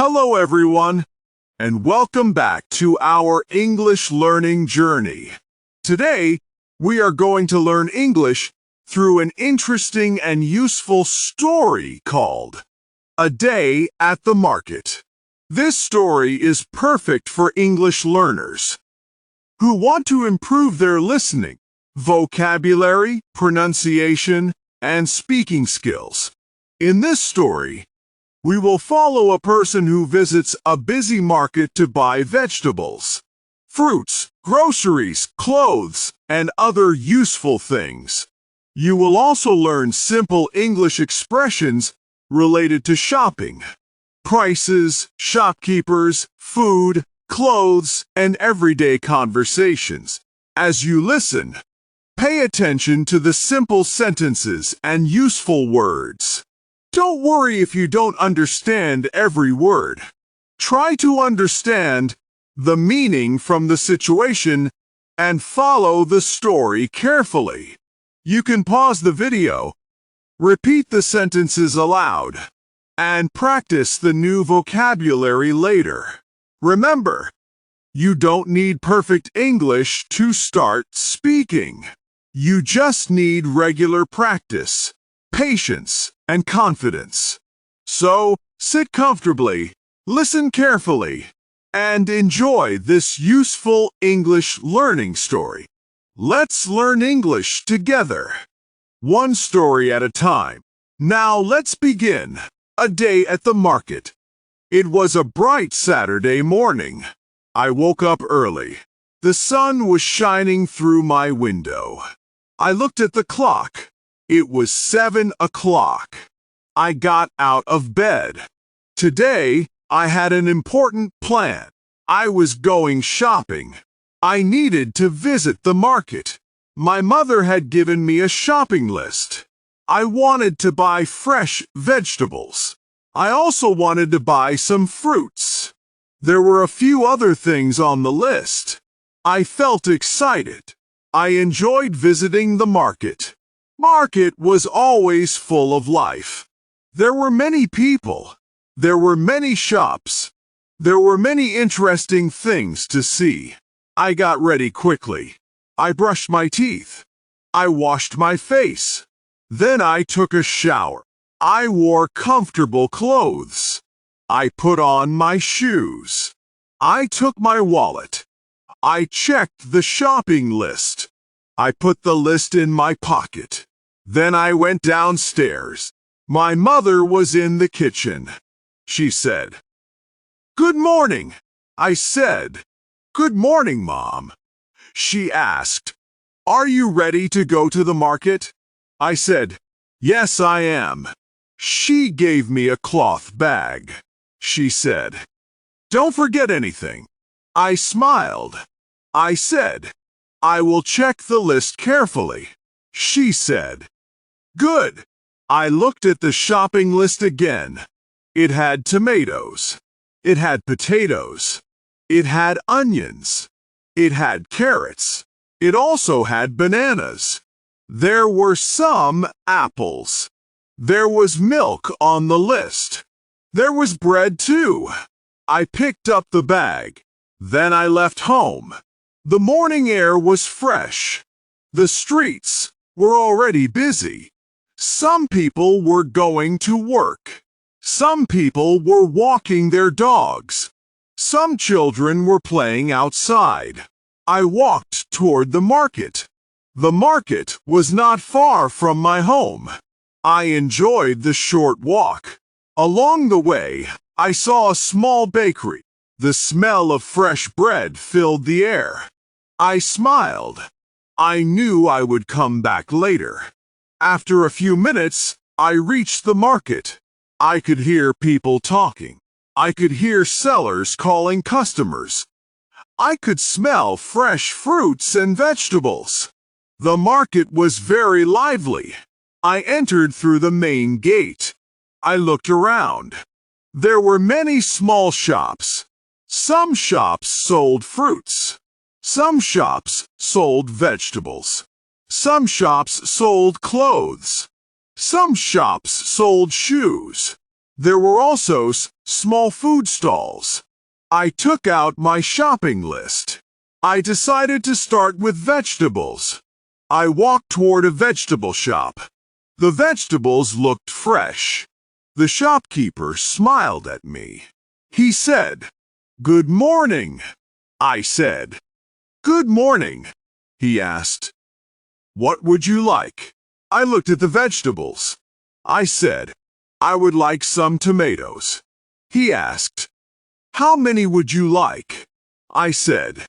Hello everyone, and welcome back to our English learning journey. Today, we are going to learn English through an interesting and useful story called A Day at the Market. This story is perfect for English learners who want to improve their listening, vocabulary, pronunciation, and speaking skills. In this story, we will follow a person who visits a busy market to buy vegetables, fruits, groceries, clothes, and other useful things. You will also learn simple English expressions related to shopping, prices, shopkeepers, food, clothes, and everyday conversations. As you listen, pay attention to the simple sentences and useful words. Don't worry if you don't understand every word. Try to understand the meaning from the situation and follow the story carefully. You can pause the video, repeat the sentences aloud, and practice the new vocabulary later. Remember, you don't need perfect English to start speaking. You just need regular practice, patience, and confidence. So, sit comfortably, listen carefully, and enjoy this useful English learning story. Let's learn English together, one story at a time. Now let's begin. A day at the market. It was a bright Saturday morning. I woke up early. The sun was shining through my window. I looked at the clock. It was 7 o'clock. I got out of bed. Today, I had an important plan. I was going shopping. I needed to visit the market. My mother had given me a shopping list. I wanted to buy fresh vegetables. I also wanted to buy some fruits. There were a few other things on the list. I felt excited. I enjoyed visiting the market. Market was always full of life. There were many people. There were many shops. There were many interesting things to see. I got ready quickly. I brushed my teeth. I washed my face. Then I took a shower. I wore comfortable clothes. I put on my shoes. I took my wallet. I checked the shopping list. I put the list in my pocket. Then I went downstairs. My mother was in the kitchen. She said, "Good morning." I said, "Good morning, Mom." She asked, "Are you ready to go to the market?" I said, "Yes, I am." She gave me a cloth bag. She said, "Don't forget anything." I smiled. I said, "I will check the list carefully." She said, "Good." I looked at the shopping list again. It had tomatoes. It had potatoes. It had onions. It had carrots. It also had bananas. There were some apples. There was milk on the list. There was bread too. I picked up the bag. Then I left home. The morning air was fresh. The streets were already busy. Some people were going to work. Some people were walking their dogs. Some children were playing outside. I walked toward the market. The market was not far from my home. I enjoyed the short walk. Along the way, I saw a small bakery. The smell of fresh bread filled the air. I smiled. I knew I would come back later. After a few minutes, I reached the market. I could hear people talking. I could hear sellers calling customers. I could smell fresh fruits and vegetables. The market was very lively. I entered through the main gate. I looked around. There were many small shops. Some shops sold fruits. Some shops sold vegetables. Some shops sold clothes. Some shops sold shoes. There were also small food stalls. I took out my shopping list. I decided to start with vegetables. I walked toward a vegetable shop. The vegetables looked fresh. The shopkeeper smiled at me. He said, "Good morning." I said, "Good morning." He asked, "What would you like?" I looked at the vegetables. I said, "I would like some tomatoes." He asked, "How many would you like?" I said,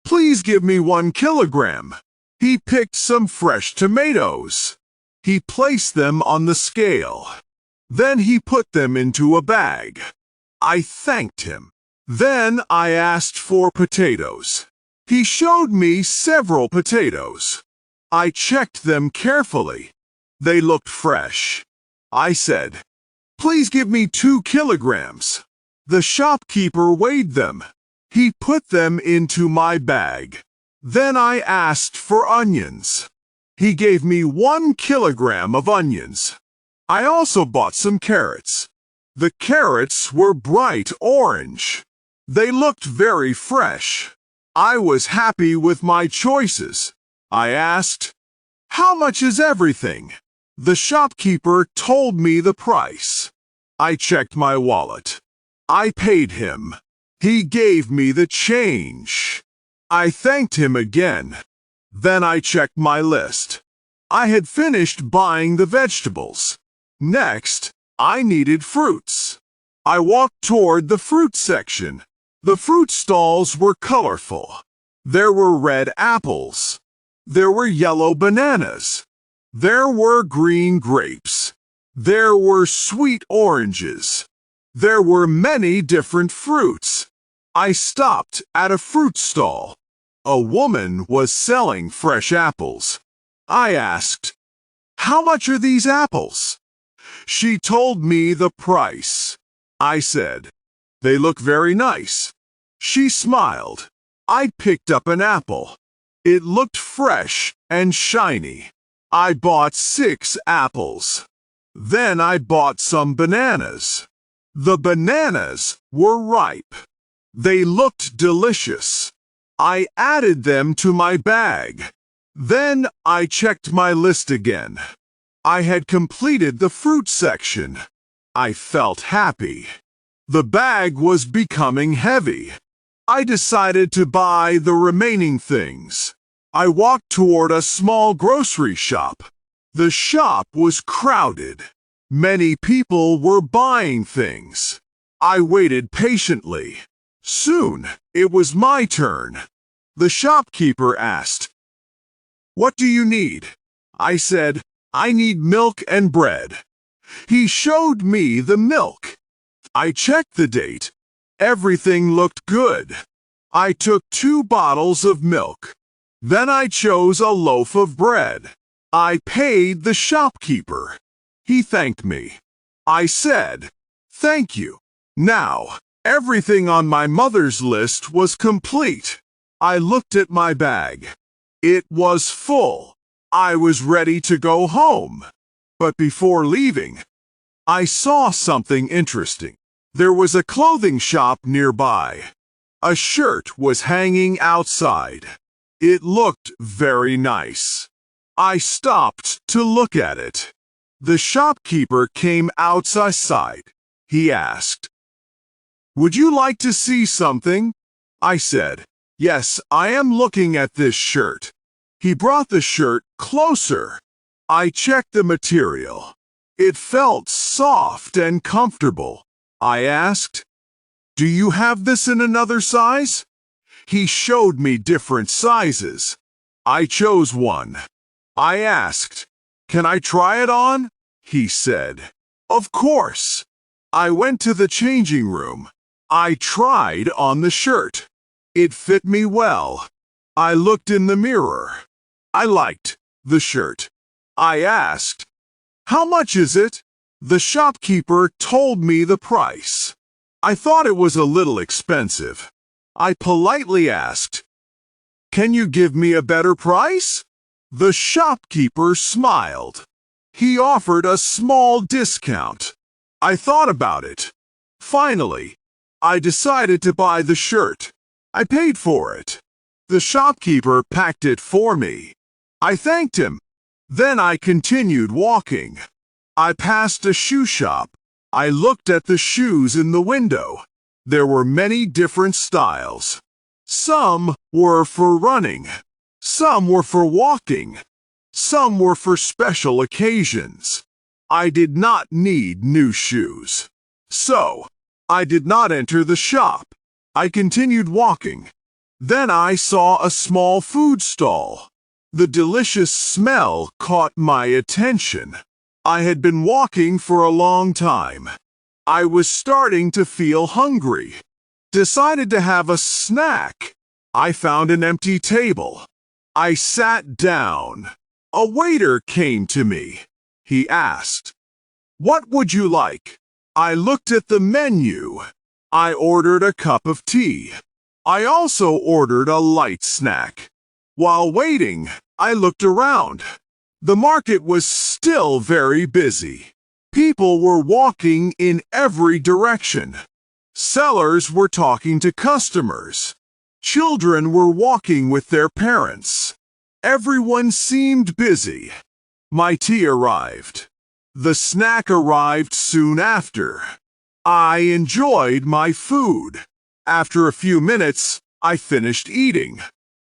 "Please give me 1 kilogram." He picked some fresh tomatoes. He placed them on the scale. Then he put them into a bag. I thanked him. Then I asked for potatoes. He showed me several potatoes. I checked them carefully. They looked fresh. I said, "Please give me 2 kilograms." The shopkeeper weighed them. He put them into my bag. Then I asked for onions. He gave me 1 kilogram of onions. I also bought some carrots. The carrots were bright orange. They looked very fresh. I was happy with my choices. I asked, "How much is everything?" The shopkeeper told me the price. I checked my wallet. I paid him. He gave me the change. I thanked him again. Then I checked my list. I had finished buying the vegetables. Next, I needed fruits. I walked toward the fruit section. The fruit stalls were colorful. There were red apples. There were yellow bananas. There were green grapes. There were sweet oranges. There were many different fruits. I stopped at a fruit stall. A woman was selling fresh apples. I asked, "How much are these apples?" She told me the price. I said, "They look very nice." She smiled. I picked up an apple. It looked fresh and shiny. I bought 6 apples. Then I bought some bananas. The bananas were ripe. They looked delicious. I added them to my bag. Then I checked my list again. I had completed the fruit section. I felt happy. The bag was becoming heavy. I decided to buy the remaining things. I walked toward a small grocery shop. The shop was crowded. Many people were buying things. I waited patiently. Soon, it was my turn. The shopkeeper asked, "What do you need?" I said, "I need milk and bread." He showed me the milk. I checked the date. Everything looked good. I took 2 bottles of milk. Then I chose a loaf of bread. I paid the shopkeeper. He thanked me. I said, "Thank you." Now, everything on my mother's list was complete. I looked at my bag. It was full. I was ready to go home. But before leaving, I saw something interesting. There was a clothing shop nearby. A shirt was hanging outside. It looked very nice. I stopped to look at it. The shopkeeper came outside. He asked, "Would you like to see something?" I said, "Yes, I am looking at this shirt." He brought the shirt closer. I checked the material. It felt soft and comfortable. I asked, "Do you have this in another size?" He showed me different sizes. I chose one. I asked, "Can I try it on?" He said, "Of course." I went to the changing room. I tried on the shirt. It fit me well. I looked in the mirror. I liked the shirt. I asked, "How much is it?" The shopkeeper told me the price. I thought it was a little expensive. I politely asked, "Can you give me a better price?" The shopkeeper smiled. He offered a small discount. I thought about it. Finally, I decided to buy the shirt. I paid for it. The shopkeeper packed it for me. I thanked him. Then I continued walking. I passed a shoe shop. I looked at the shoes in the window. There were many different styles. Some were for running. Some were for walking. Some were for special occasions. I did not need new shoes. So, I did not enter the shop. I continued walking. Then I saw a small food stall. The delicious smell caught my attention. I had been walking for a long time. I was starting to feel hungry. Decided to have a snack. I found an empty table. I sat down. A waiter came to me. He asked, "What would you like?" I looked at the menu. I ordered a cup of tea. I also ordered a light snack. While waiting, I looked around. The market was still very busy. People were walking in every direction. Sellers were talking to customers. Children were walking with their parents. Everyone seemed busy. My tea arrived. The snack arrived soon after. I enjoyed my food. After a few minutes, I finished eating.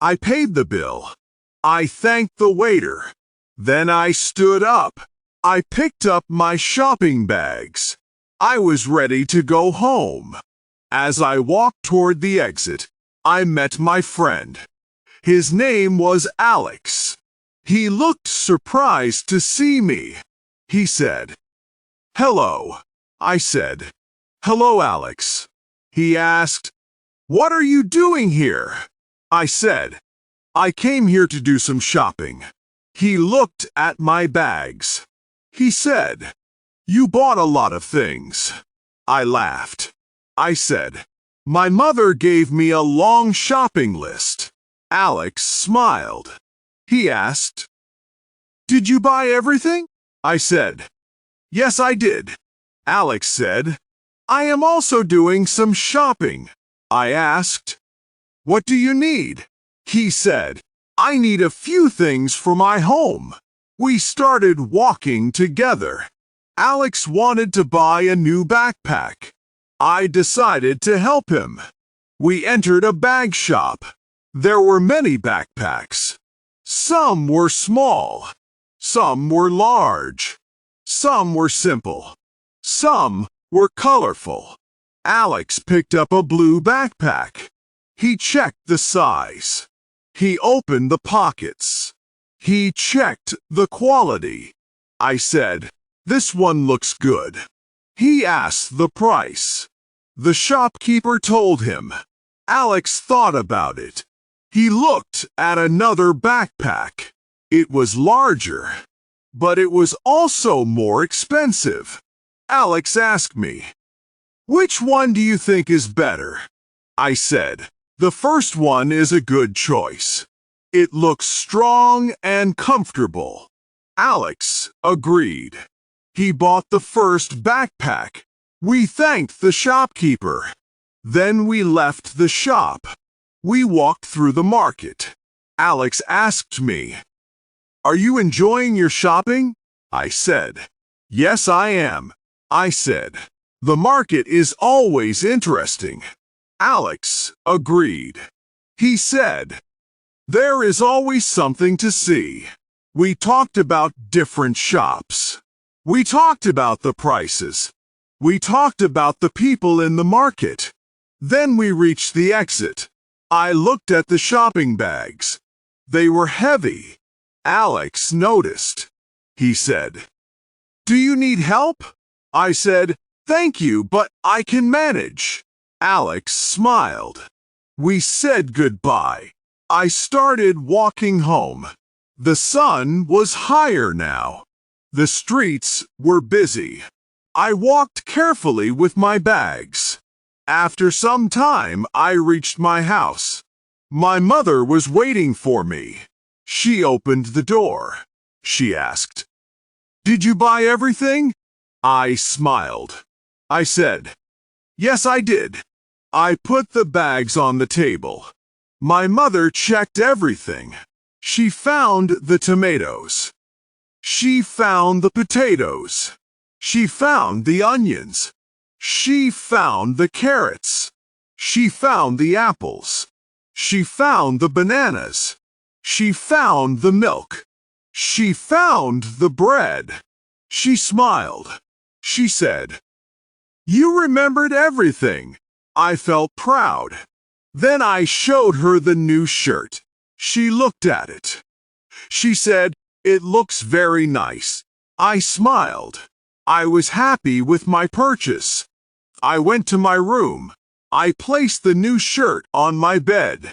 I paid the bill. I thanked the waiter. Then I stood up. I picked up my shopping bags. I was ready to go home. As I walked toward the exit, I met my friend. His name was Alex. He looked surprised to see me. He said, "Hello." I said, "Hello, Alex." He asked, "What are you doing here?" I said, "I came here to do some shopping." He looked at my bags. He said, "You bought a lot of things." I laughed. I said, "My mother gave me a long shopping list." Alex smiled. He asked, "Did you buy everything?" I said, "Yes, I did." Alex said, "I am also doing some shopping." I asked, "What do you need?" He said, "I need a few things for my home." We started walking together. Alex wanted to buy a new backpack. I decided to help him. We entered a bag shop. There were many backpacks. Some were small. Some were large. Some were simple. Some were colorful. Alex picked up a blue backpack. He checked the size. He opened the pockets. He checked the quality. I said, "This one looks good." He asked the price. The shopkeeper told him. Alex thought about it. He looked at another backpack. It was larger, but it was also more expensive. Alex asked me, "Which one do you think is better?" I said, "The first one is a good choice. It looks strong and comfortable." Alex agreed. He bought the first backpack. We thanked the shopkeeper. Then we left the shop. We walked through the market. Alex asked me, "Are you enjoying your shopping?" I said, "Yes, I am." I said, "The market is always interesting." Alex agreed. He said, "There is always something to see." We talked about different shops. We talked about the prices. We talked about the people in the market. Then we reached the exit. I looked at the shopping bags. They were heavy. Alex noticed. He said, "Do you need help?" I said, "Thank you, but I can manage." Alex smiled. We said goodbye. I started walking home. The sun was higher now. The streets were busy. I walked carefully with my bags. After some time, I reached my house. My mother was waiting for me. She opened the door. She asked, "Did you buy everything?" I smiled. I said, "Yes, I did." I put the bags on the table. My mother checked everything. She found the tomatoes. She found the potatoes. She found the onions. She found the carrots. She found the apples. She found the bananas. She found the milk. She found the bread. She smiled. She said, "You remembered everything." I felt proud. Then I showed her the new shirt. She looked at it. She said, "It looks very nice." I smiled. I was happy with my purchase. I went to my room. I placed the new shirt on my bed.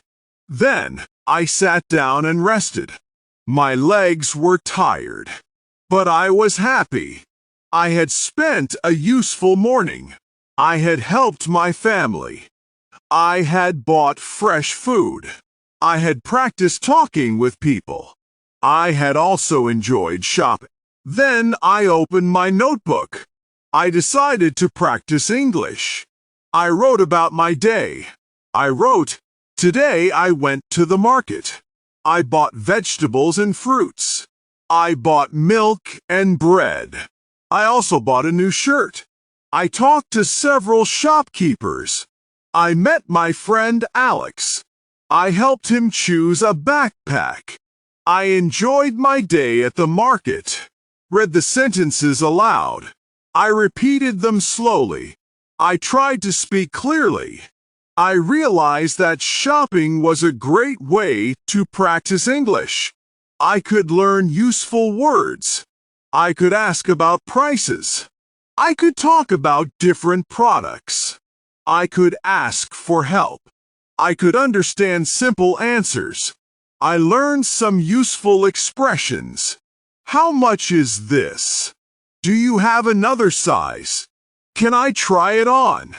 Then I sat down and rested. My legs were tired, but I was happy. I had spent a useful morning. I had helped my family. I had bought fresh food. I had practiced talking with people. I had also enjoyed shopping. Then I opened my notebook. I decided to practice English. I wrote about my day. I wrote, "Today I went to the market. I bought vegetables and fruits. I bought milk and bread. I also bought a new shirt. I talked to several shopkeepers. I met my friend Alex. I helped him choose a backpack. I enjoyed my day at the market." Read the sentences aloud. I repeated them slowly. I tried to speak clearly. I realized that shopping was a great way to practice English. I could learn useful words. I could ask about prices. I could talk about different products. I could ask for help. I could understand simple answers. I learned some useful expressions. How much is this? Do you have another size? Can I try it on?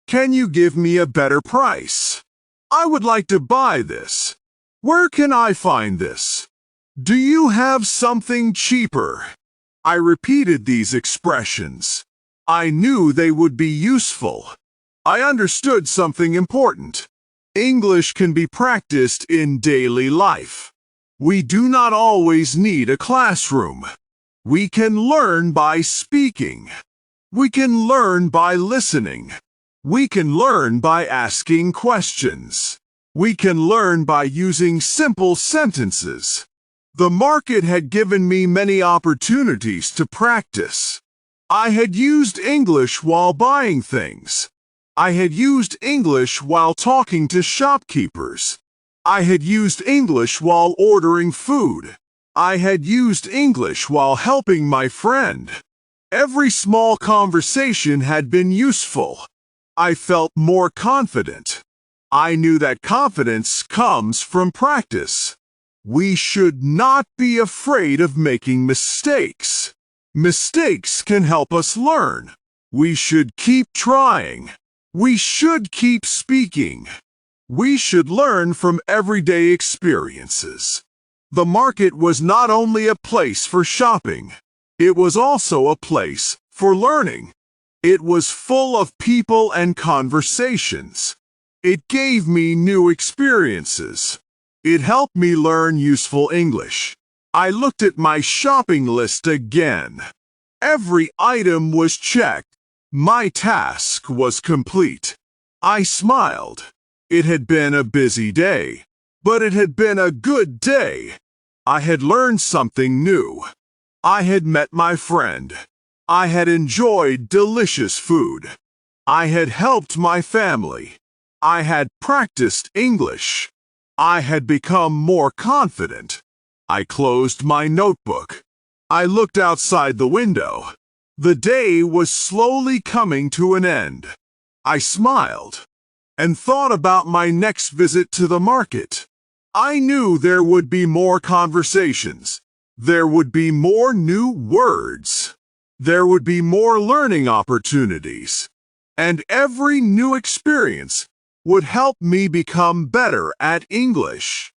Can you give me a better price? I would like to buy this. Where can I find this? Do you have something cheaper? I repeated these expressions. I knew they would be useful. I understood something important. English can be practiced in daily life. We do not always need a classroom. We can learn by speaking. We can learn by listening. We can learn by asking questions. We can learn by using simple sentences. The market had given me many opportunities to practice. I had used English while buying things. I had used English while talking to shopkeepers. I had used English while ordering food. I had used English while helping my friend. Every small conversation had been useful. I felt more confident. I knew that confidence comes from practice. We should not be afraid of making mistakes. Mistakes can help us learn. We should keep trying. We should keep speaking. We should learn from everyday experiences. The market was not only a place for shopping, it was also a place for learning. It was full of people and conversations. It gave me new experiences. It helped me learn useful English. I looked at my shopping list again. Every item was checked. My task was complete. I smiled. It had been a busy day, but it had been a good day. I had learned something new. I had met my friend. I had enjoyed delicious food. I had helped my family. I had practiced English. I had become more confident. I closed my notebook. I looked outside the window. The day was slowly coming to an end. I smiled and thought about my next visit to the market. I knew there would be more conversations. There would be more new words. There would be more learning opportunities. And every new experience would help me become better at English.